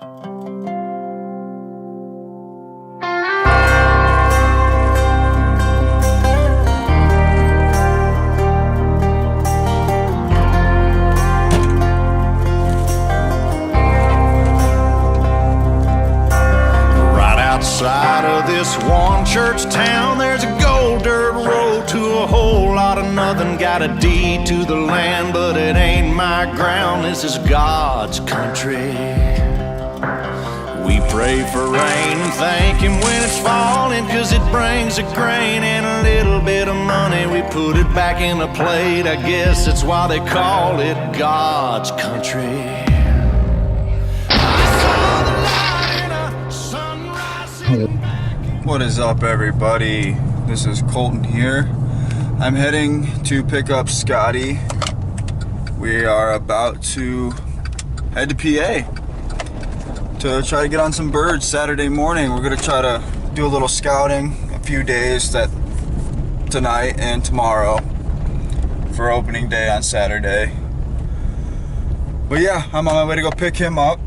Outside of this one church town, there's a gold dirt road to a whole lot of nothing. Got a deed to the land, but it ain't my ground. This is God's country. We pray for rain and thank Him when it's falling, 'cause it brings a grain and a little bit of money. We put it back in the plate, I guess that's why they call it God's country. What is up, everybody? This is Colton here. I'm heading to pick up Scotty. We are about to head to PA to try to get on some birds Saturday morning. We're gonna try to do a little scouting a few days, tonight and tomorrow for opening day on Saturday. But yeah, I'm on my way to go pick him up.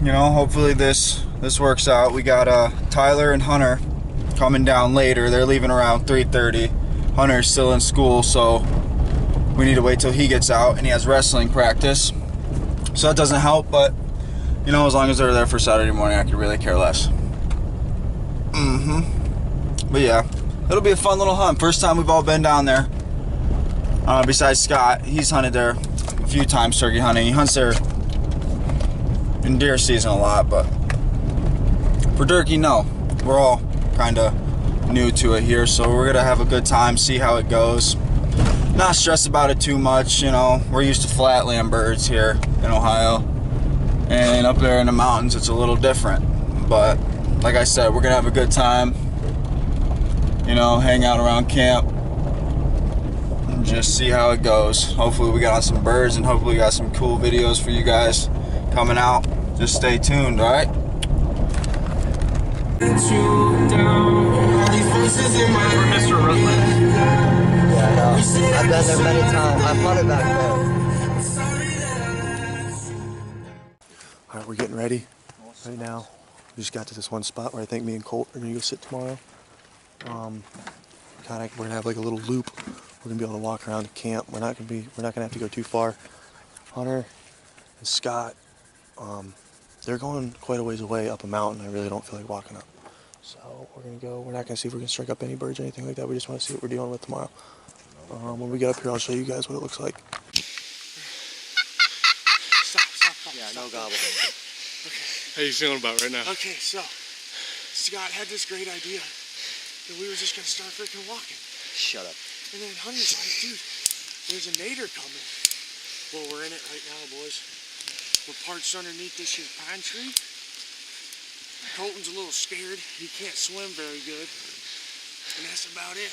You know, hopefully this works out. We got Tyler and Hunter coming down later. They're leaving around 3:30. Hunter's still in school, so we need to wait till he gets out, and he has wrestling practice. So that doesn't help, but you know, as long as they're there for Saturday morning, I could really care less. But yeah, it'll be a fun little hunt. First time we've all been down there. Besides Scott, he's hunted there a few times turkey hunting. He hunts there in deer season a lot, but for turkey, no. We're all kind of new to it here, so we're gonna have a good time, see how it goes. Not stress about it too much, you know. We're used to flatland birds here in Ohio, and up there in the mountains it's a little different. But like I said, we're gonna have a good time, you know, hang out around camp and just see how it goes. Hopefully we got on some birds, and hopefully we got some cool videos for you guys coming out. Just stay tuned, all right? We're Mr. Rutland. Yeah, I know. I've been there many times. I've hunted back there. Alright, we're getting ready right now. We just got to this one spot where I think me and Colt are gonna go sit tomorrow. We're gonna have like a little loop. We're gonna be able to walk around the camp. We're not gonna have to go too far. Hunter and Scott, they're going quite a ways away up a mountain. I really don't feel like walking up. So we're gonna go. We're not gonna see if we can strike up any birds or anything like that. We just want to see what we're dealing with tomorrow. When we get up here, I'll show you guys what it looks like. Stop. Yeah, no gobble. Okay. How you feeling about right now? Okay, so Scott had this great idea that we were just gonna start freaking walking. Shut up. And then Hunter's like, dude, there's a nader coming. Well, we're in it right now, boys. We're parched underneath this here pine tree. Colton's a little scared. He can't swim very good. And that's about it.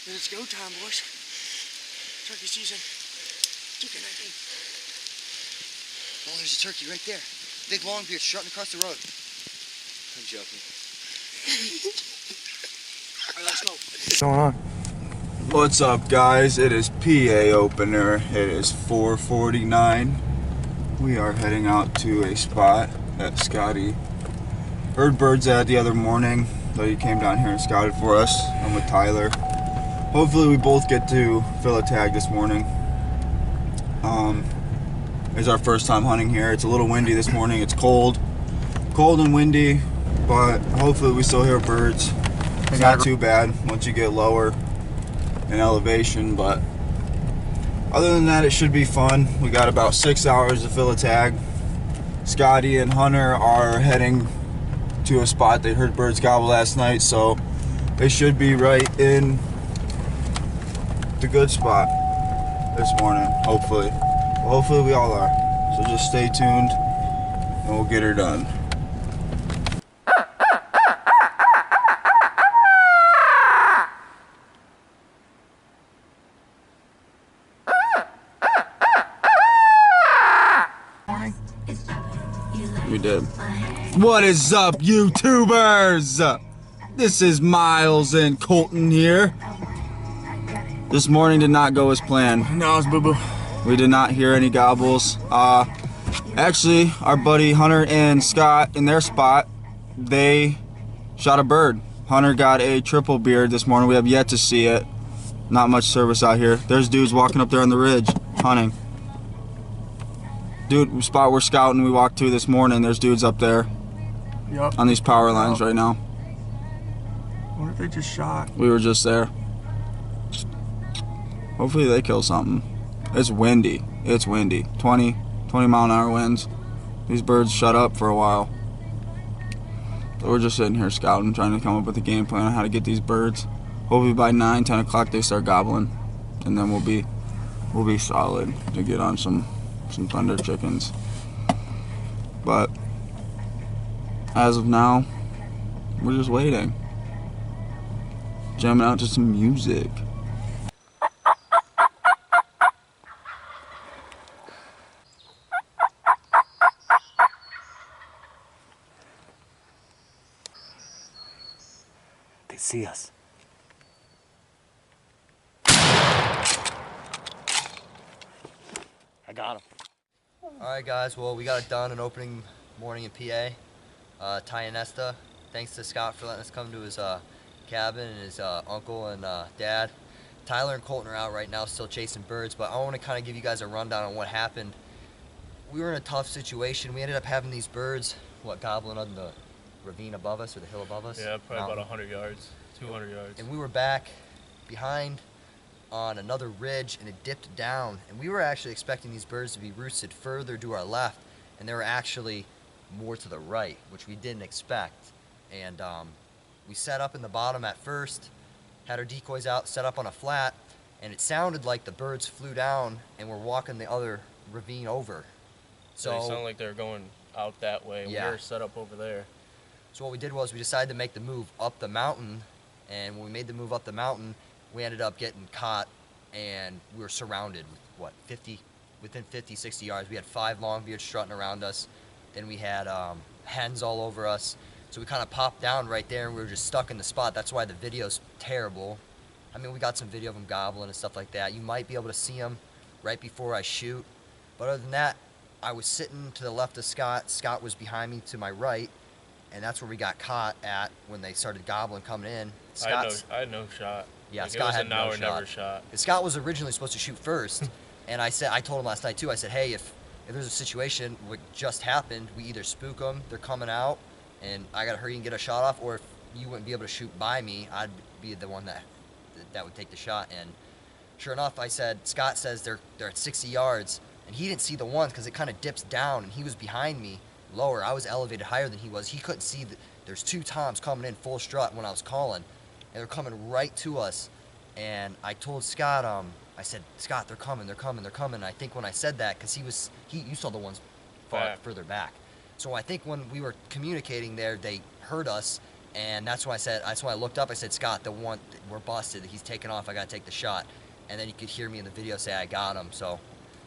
Then it's go time, boys. Turkey season. Turkey night. Oh, there's a turkey right there. Big long beard strutting across the road. I'm joking. All right, let's go. What's going on? What's up, guys? It is PA opener. It is 4:49. We are heading out to a spot that Scotty heard birds at the other morning, so he came down here and scouted for us. I'm with Tyler. Hopefully we both get to fill a tag this morning. It's our first time hunting here. It's a little windy this morning. It's cold and windy, but hopefully we still hear birds. It's not too bad once you get lower in elevation, but other than that, it should be fun. We got about 6 hours to fill a tag. Scotty and Hunter are heading to a spot they heard birds gobble last night, so they should be right in the good spot this morning, hopefully. Well, hopefully we all are. So just stay tuned and we'll get her done. We did. What is up, YouTubers? This is Miles and Colton here. This morning did not go as planned. No, it's boo-boo. We did not hear any gobbles. Actually, our buddy Hunter and Scott in their spot, they shot a bird. Hunter got a triple beard this morning. We have yet to see it. Not much service out here. There's dudes walking up there on the ridge hunting. Dude, spot we're scouting, we walked to this morning. There's dudes up there on these power lines right now. What if they just shot? We were just there. Hopefully they kill something. It's windy. It's windy. 20 mile-an-hour winds. These birds shut up for a while. So we're just sitting here scouting, trying to come up with a game plan on how to get these birds. Hopefully by 9, 10 o'clock they start gobbling, and then we'll be solid to get on some thunder chickens. But as of now, we're just waiting. Jamming out to some music. They see us. I got him. Alright guys, well we got it done an opening morning in PA. Ty and Esta, thanks to Scott for letting us come to his cabin, and his uncle and dad. Tyler and Colten are out right now still chasing birds, but I want to kind of give you guys a rundown on what happened. We were in a tough situation. We ended up having these birds, gobbling on the ravine above us or the hill above us? Yeah, probably about 100 yards, 200 yards. And we were back behind on another ridge, and it dipped down, and we were actually expecting these birds to be roosted further to our left, and they were actually more to the right, which we didn't expect. And we set up in the bottom at first, had our decoys out, set up on a flat, and it sounded like the birds flew down and were walking the other ravine over. So they sounded like they were going out that way, and we were set up over there. So what we did was we decided to make the move up the mountain, and when we made the move up the mountain, we ended up getting caught, and we were surrounded with, within 50, 60 yards. We had 5 longbeards strutting around us. Then we had hens all over us. So we kind of popped down right there, and we were just stuck in the spot. That's why the video's terrible. I mean, we got some video of them gobbling and stuff like that. You might be able to see them right before I shoot. But other than that, I was sitting to the left of Scott. Scott was behind me to my right, and that's where we got caught at when they started gobbling coming in. I had no shot. Yeah, like, Scott had it was a now no or never shot. Scott was originally supposed to shoot first, and I told him last night too. I said, hey, if there's a situation what just happened, we either spook them, they're coming out, and I gotta hurry and get a shot off, or if you wouldn't be able to shoot by me, I'd be the one that would take the shot. And sure enough, I said, Scott says they're at 60 yards, and he didn't see the ones because it kind of dips down, and he was behind me lower. I was elevated higher than he was. He couldn't see there's 2 toms coming in full strut when I was calling, and they're coming right to us. And I told Scott, I said, Scott, they're coming. And I think when I said that, because you saw the ones further back. So I think when we were communicating there, they heard us, and that's why I looked up. I said, Scott, we're busted. He's taking off. I got to take the shot. And then you could hear me in the video say I got him. So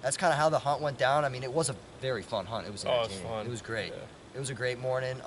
that's kind of how the hunt went down. I mean, it was a very fun hunt. It was entertaining. It was fun. It was great. Yeah. It was a great morning.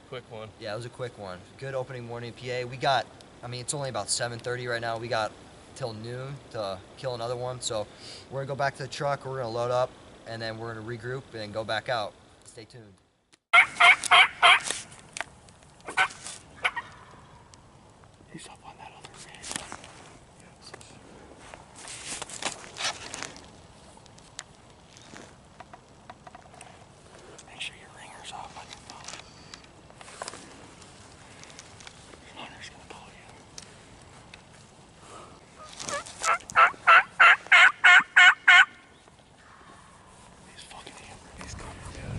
Quick one. Yeah, it was a quick one. Good opening morning in PA. It's only about 7:30 right now. We got till noon to kill another one. So we're gonna go back to the truck. We're gonna load up, and then we're gonna regroup and go back out. Stay tuned. He's up on that other ridge. Make sure your ringer's off on your phone. Hunter's gonna call you. He's fucking hammered. He's coming, dude.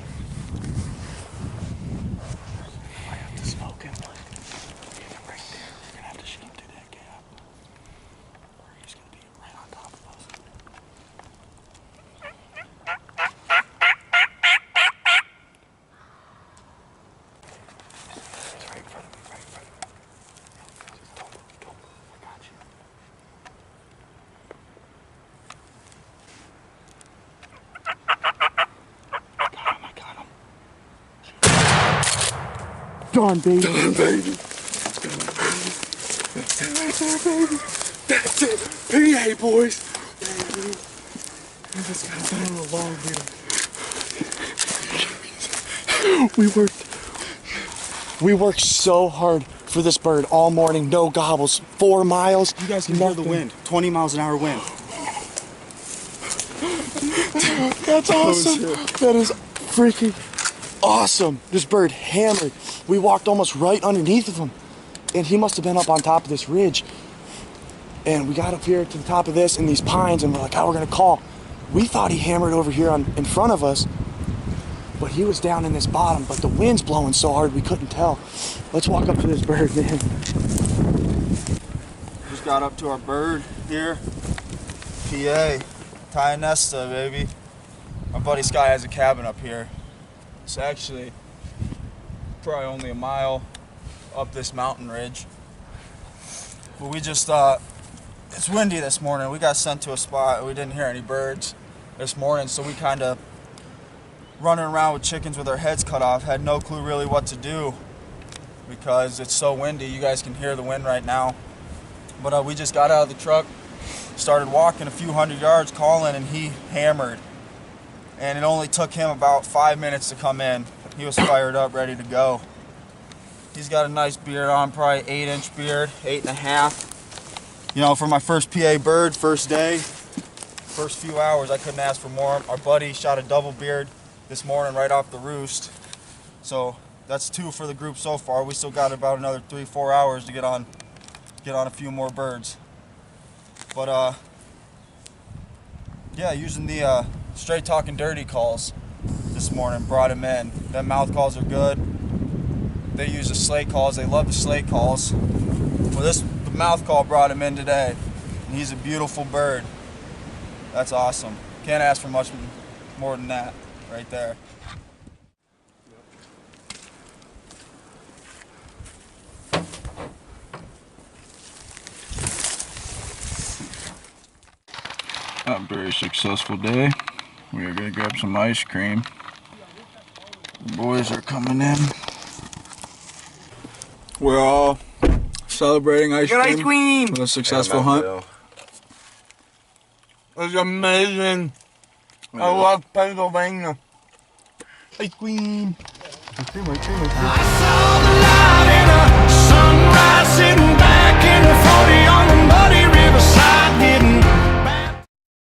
I have to smoke him. Get him right there. We're gonna have to shoot him through that gap. Or he's gonna be right on top of us. He's right in front of me, right in front of me. Just don't move. I got you. I got him. Done, baby. Done, baby. That's it right there, baby. That's it. PA, boys. This guy's been on a long video. We worked so hard for this bird all morning. No gobbles. 4 miles. You guys can hear the wind. 20 miles an hour wind. That's awesome. That is freaking awesome. This bird hammered. We walked almost right underneath of him. And he must have been up on top of this ridge. And we got up here to the top of this and these pines, and we're like, oh, we're gonna call. We thought he hammered over here in front of us, but he was down in this bottom, but the wind's blowing so hard we couldn't tell. Let's walk up to this bird, man. Just got up to our bird here. PA, Ty Nesta, baby. My buddy Sky has a cabin up here. It's actually probably only a mile up this mountain ridge. But we just it's windy this morning. We got sent to a spot. We didn't hear any birds this morning, so we kind of running around with chickens with our heads cut off. Had no clue really what to do because it's so windy. You guys can hear the wind right now. But we just got out of the truck, started walking a few hundred yards calling, and he hammered. And it only took him about 5 minutes to come in. He was fired up, ready to go. He's got a nice beard on, probably 8-inch beard, 8.5. You know, for my first PA bird, first day, first few hours, I couldn't ask for more. Our buddy shot a double beard this morning right off the roost. So that's 2 for the group so far. We still got about another 3-4 hours to get on a few more birds. But yeah, using the straight talking dirty calls this morning brought him in. Them mouth calls are good. They use the slate calls. They love the slate calls. Well, the mouth call brought him in today, and he's a beautiful bird. That's awesome. Can't ask for much more than that right there. A very successful day. We are going to grab some ice cream. The boys are coming in. We're all celebrating ice cream with a successful hunt. It was amazing. I love Pennsylvania. Ice cream. I saw the light in a sunrise in